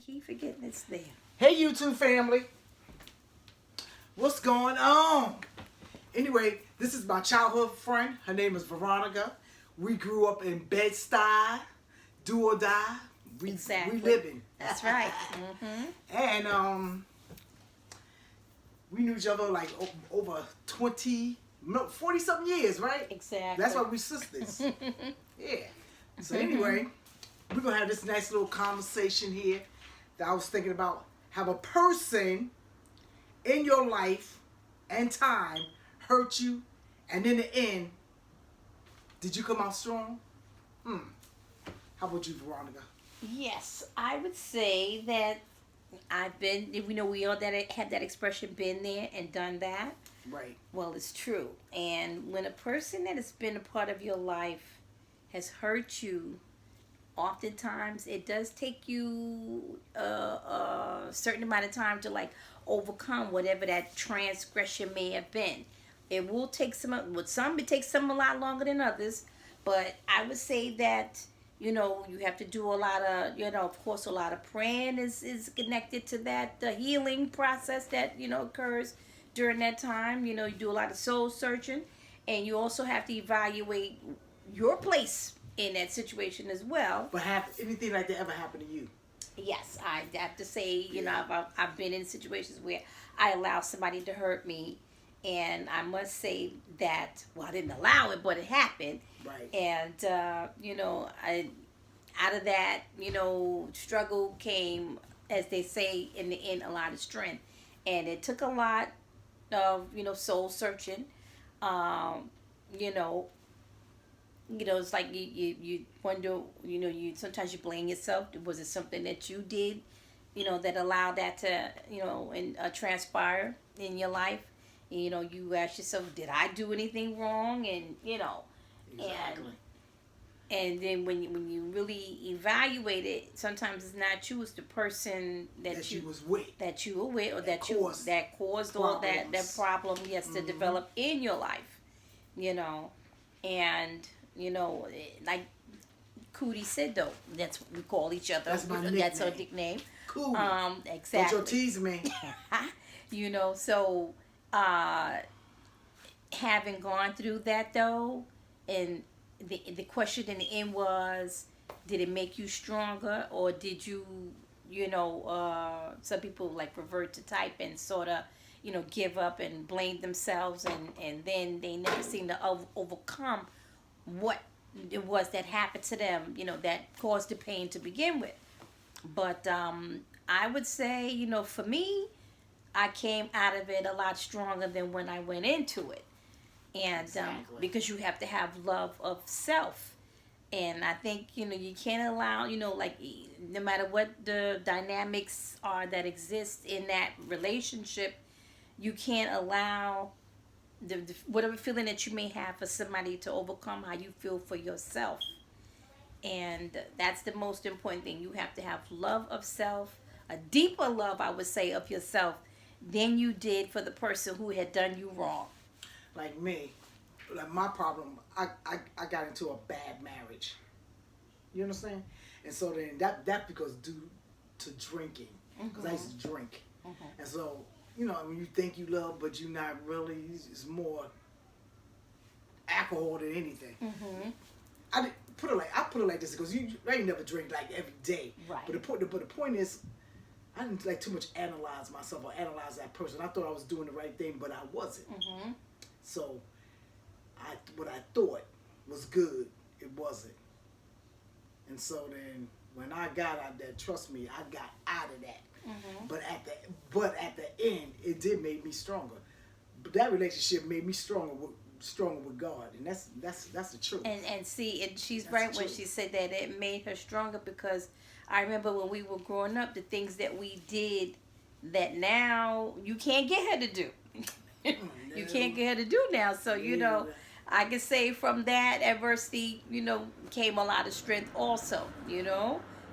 Keep forgetting it's there. Hey, YouTube family. What's going on? Anyway, this is my childhood friend. Her name is Veronica. We grew up in Bestie, do or die. We living. That's right. And we knew each other like over 20, no, 40 something years, right? Exactly. That's why we sisters. Yeah. So anyway, we're gonna have this nice little conversation here that I was thinking about. Have a person in your life and time hurt you, and in the end, did you come out strong? How about you, Veronica? Yes, I would say that I've been. We all that had that expression, been there and done that. Right. Well, it's true. And when a person that has been a part of your life has hurt you, oftentimes it does take you a certain amount of time to like overcome whatever that transgression may have been. It will take it takes some a lot longer than others, but I would say that you have to do a lot of of course a lot of praying is connected to that, the healing process that occurs during that time. You do a lot of soul searching, and you also have to evaluate your place in that situation as well. But have anything like that ever happened to you? Yes, I have to say, I've been in situations where I allowed somebody to hurt me, and I must say that, well, I didn't allow it, but it happened. Right. And out of that, struggle came, as they say in the end, a lot of strength, and it took a lot of soul searching. You know, it's like you wonder, sometimes you blame yourself. Was it something that you did, that allowed that to, transpire in your life? You ask yourself, did I do anything wrong? And, Exactly. and then when you really evaluate it, sometimes it's not you, it's the person that you was with. That you were with, or that caused all that problem, yes, to develop in your life. And like Cootie said, though, that's what we call each other. That's my nickname. That's our nickname. Cool. Exactly. Don't you tease me. So having gone through that, though, and the question in the end was, did it make you stronger, or did you, some people like revert to type and sort of, give up and blame themselves, and then they never seem to overcome what it was that happened to them, that caused the pain to begin with. But I would say, for me, I came out of it a lot stronger than when I went into it. And Exactly. Because you have to have love of self. And I think, you can't allow, like, no matter what the dynamics are that exist in that relationship, you can't allow the whatever feeling that you may have for somebody to overcome how you feel for yourself. And that's the most important thing. You have to have love of self, a deeper love, I would say, of yourself than you did for the person who had done you wrong. Like me, like my problem, I got into a bad marriage. You understand? And so then that because due to drinking, because I used to drink, and so when you think you love, but you're not really. It's more alcohol than anything. I put it like this because I ain't never drink like every day. Right. But the point is, I didn't like too much analyze myself or analyze that person. I thought I was doing the right thing, but I wasn't. So what I thought was good, it wasn't. And so then when I got out there, trust me, I got out of that. But at the end, it did make me stronger. But that relationship made me stronger with God, and that's the truth. And see, she's right when she said that it made her stronger, because I remember when we were growing up, the things that we did that now you can't get her to do. You can't get her to do now. So I can say from that adversity, came a lot of strength also.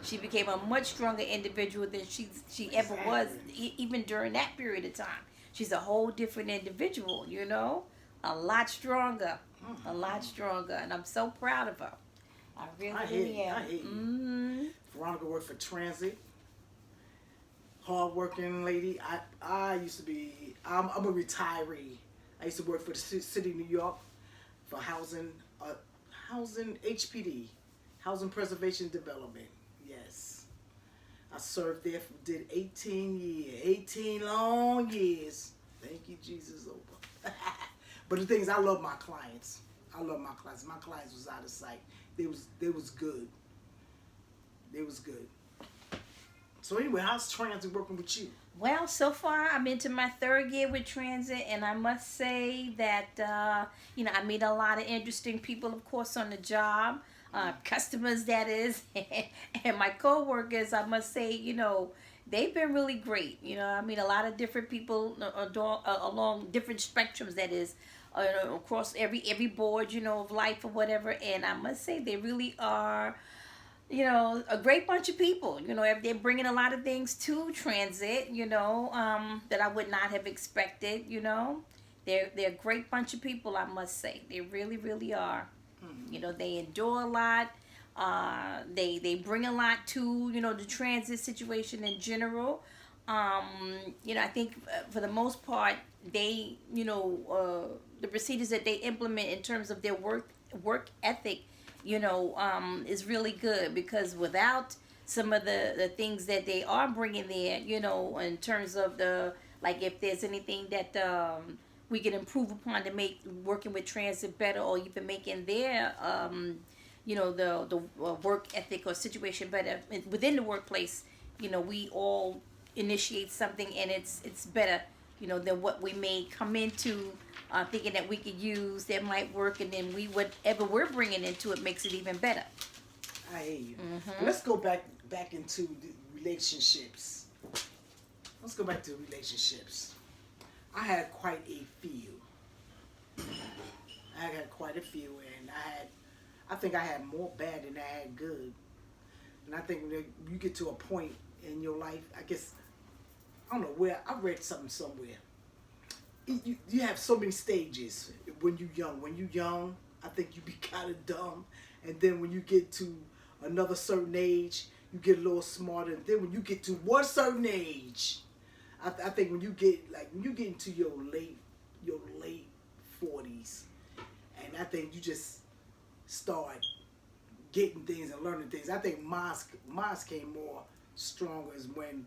She became a much stronger individual than she ever was, even during that period of time. She's a whole different individual, a lot stronger, and I'm so proud of her. I really am. I hear you. Veronica worked for Transit. hardworking lady. I used to be. I'm a retiree. I used to work for the city of New York for housing HPD, housing preservation development. Yes, I served there. Did 18 years, 18 long years. Thank you, Jesus. Over. But the thing is, I love my clients. I love my clients. My clients was out of sight. They was good. They was good. So anyway, how's transit working with you? Well, so far I'm into my third year with transit, and I must say that I meet a lot of interesting people, of course, on the job, customers that is, and my coworkers. I must say, they've been really great. I mean, a lot of different people along different spectrums. That is. Across every board, of life or whatever, and I must say they really are a great bunch of people. If they're bringing a lot of things to transit, that I would not have expected. They're a great bunch of people. I must say, they really, really are. They endure a lot. They bring a lot to the transit situation in general. I think for the most part, they the procedures that they implement in terms of their work ethic is really good, because without some of the things that they are bringing there, in terms of like if there's anything that we can improve upon to make working with transit better, or even making their the work ethic or situation better within the workplace, we all initiate something, and it's better than what we may come into thinking that we could use that might work, and then whatever we're bringing into it makes it even better. I hear you. Let's go back into the relationships. Let's go back to relationships. I had quite a few. And I think I had more bad than I had good. And I think when you get to a point in your life, I guess, I don't know where, I read something somewhere. You have so many stages when you're young. When you're young, I think you be kind of dumb. And then when you get to another certain age, you get a little smarter. And then when you get to one certain age, I think when you get into your late 40s, and I think you just start getting things and learning things. I think mine came more stronger is when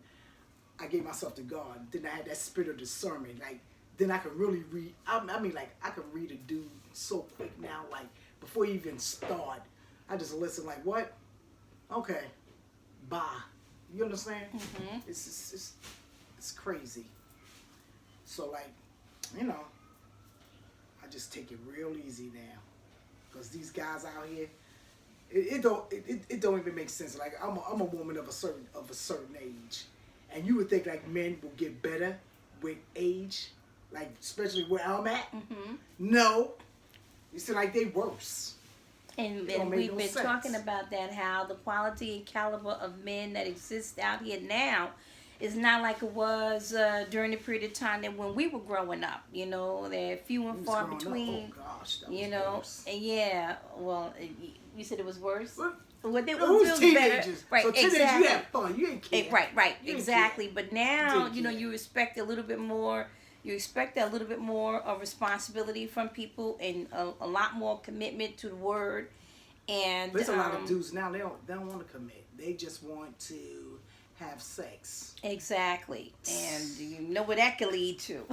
I gave myself to God. Then I had that spirit of discernment. Like, then I could really read. I mean, like, I could read a dude so quick now. Like, before you even start, I just listen. Like, what? Okay, bye. You understand? Mm-hmm. It's crazy. So, like, I just take it real easy now, because these guys out here, it don't even make sense. Like, I'm a woman of a certain age, and you would think like men will get better with age, like especially where I'm at. Mm-hmm. No, you see, like they worse. And we've been talking about that, how the quality and caliber of men that exist out here now is not like it was during the period of time that when we were growing up. They're few and far between. Oh gosh, that was worse. And yeah. Well, you said it was worse. Well, it was teenagers. Right, so teenagers, exactly. You had fun. You ain't care. Right, You exactly. care. But now, you respect a little bit more. You expect a little bit more of responsibility from people, and a lot more commitment to the word. And there's a lot of dudes now. They don't want to commit. They just want to have sex. Exactly. And you know what that can lead to.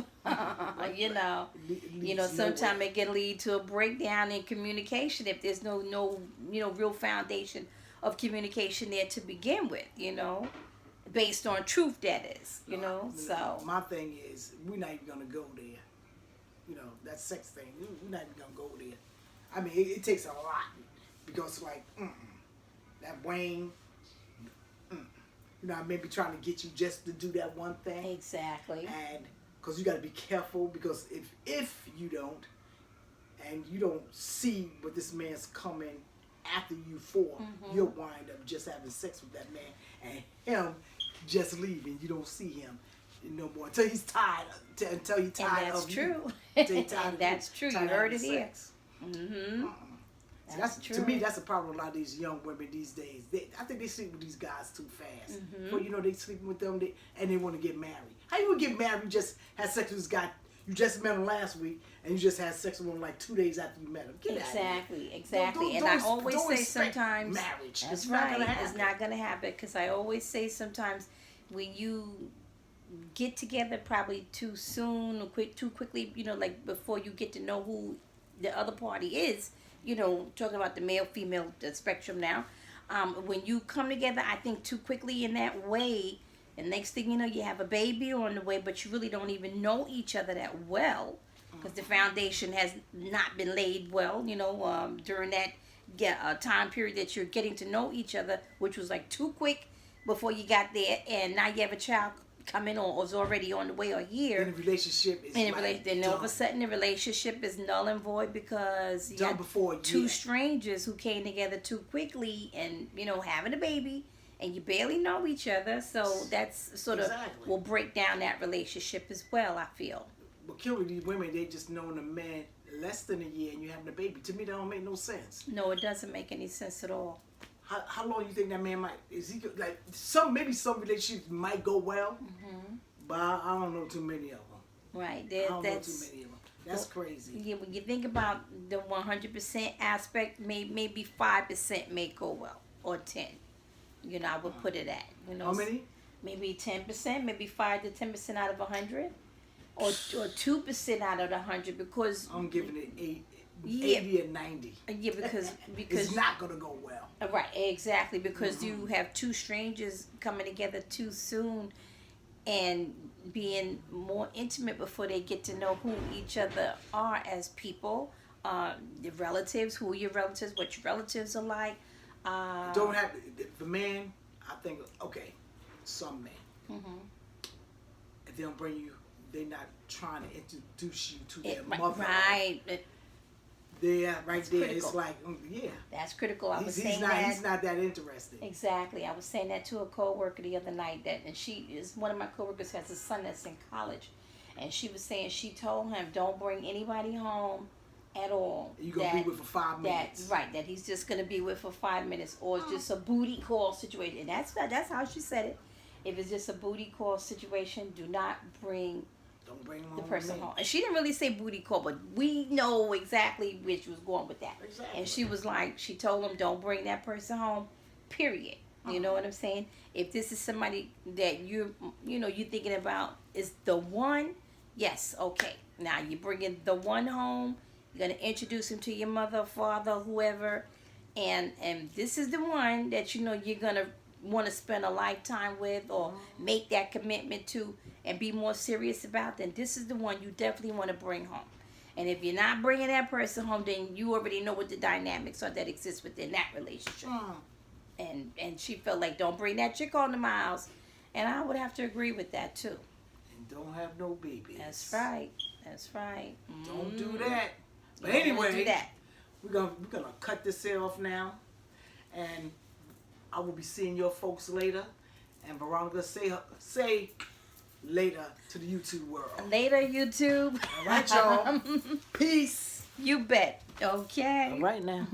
Sometimes it can lead to a breakdown in communication if there's no real foundation of communication there to begin with, based on truth, that is, so. My thing is, we're not even going to go there. That sex thing, we're not even going to go there. I mean, it takes a lot, because like, that Wayne, I may be trying to get you just to do that one thing. Exactly. And because you got to be careful, because if you don't, and you don't see what this man's coming after you for, you'll wind up just having sex with that man, and him just leaving. You don't see him no more until he's tired. Until he's tired and that's of true. you. And that's true. You heard it here. Mm-hmm. So That's true. to me, that's a problem with a lot of these young women these days. I think they sleep with these guys too fast. Before you know, they sleeping with them, and they want to get married. How you gonna get married? You just had sex with this guy. You just met him last week, and you just had sex with him like 2 days after you met him. Get out of here. Exactly. And I always say sometimes marriage. That's It's right. not gonna happen. It's not gonna happen because I always say sometimes when you get together probably too soon or too quickly, like before you get to know who the other party is, talking about the male female spectrum now. When you come together, I think too quickly in that way, and next thing you know, you have a baby on the way, but you really don't even know each other that well because the foundation has not been laid well, during that time period that you're getting to know each other, which was like too quick before you got there, and now you have a child coming or is already on the way or here. And the relationship is then all of a sudden the relationship is null and void because you got two strangers who came together too quickly and having a baby and you barely know each other, so that's sort of will break down that relationship as well, I feel. But killing these women, they just knowing a man less than a year and you having a baby. To me, that don't make no sense. No, it doesn't make any sense at all. How long you think that man might? Is he like maybe some relationships might go well, but I don't know too many of them. Right, I don't know too many of them. That's crazy. Yeah, when you think about the 100% aspect, maybe 5% may go well, or 10. I would put it at. How many? Maybe 10%, maybe 5 to 10% out of 100, or 2% out of the 100 because I'm giving it 80 and 90. Yeah, because it's not gonna go well. Right, exactly, because you have two strangers coming together too soon and being more intimate before they get to know who each other are as people, the relatives, who are your relatives, what your relatives are like. Don't have the man. I think some men. If they don't bring you, they're not trying to introduce you to their mother. Right. There, right That's there, critical. it's like, yeah. That's critical. He's not that interested. Exactly. I was saying that to a coworker the other night, and she is one of my coworkers has a son that's in college, and she was saying she told him don't bring anybody home at all. You gonna be with for 5 minutes. That he's just gonna be with for 5 minutes, or it's just a booty call situation. And that's how she said it. If it's just a booty call situation, do not bring. Don't bring the person home. And she didn't really say booty call, but we know exactly where she was going with that. Exactly. And she was like, she told him, don't bring that person home, period. You know what I'm saying? If this is somebody that you're thinking about is the one, yes, okay. Now you're bringing the one home. You're going to introduce him to your mother, father, whoever. And this is the one that you're going to want to spend a lifetime with or make that commitment to and be more serious about, then this is the one you definitely want to bring home. And if you're not bringing that person home, then you already know what the dynamics are that exist within that relationship. And she felt like, don't bring that chick on to my house. And I would have to agree with that too. And don't have no babies. That's right. That's right. Don't do that. But anyway, we're gonna cut this here off now. And I will be seeing your folks later. And Veronica, say later to the YouTube world. Later, YouTube. All right, y'all. Peace. You bet. Okay. All right now.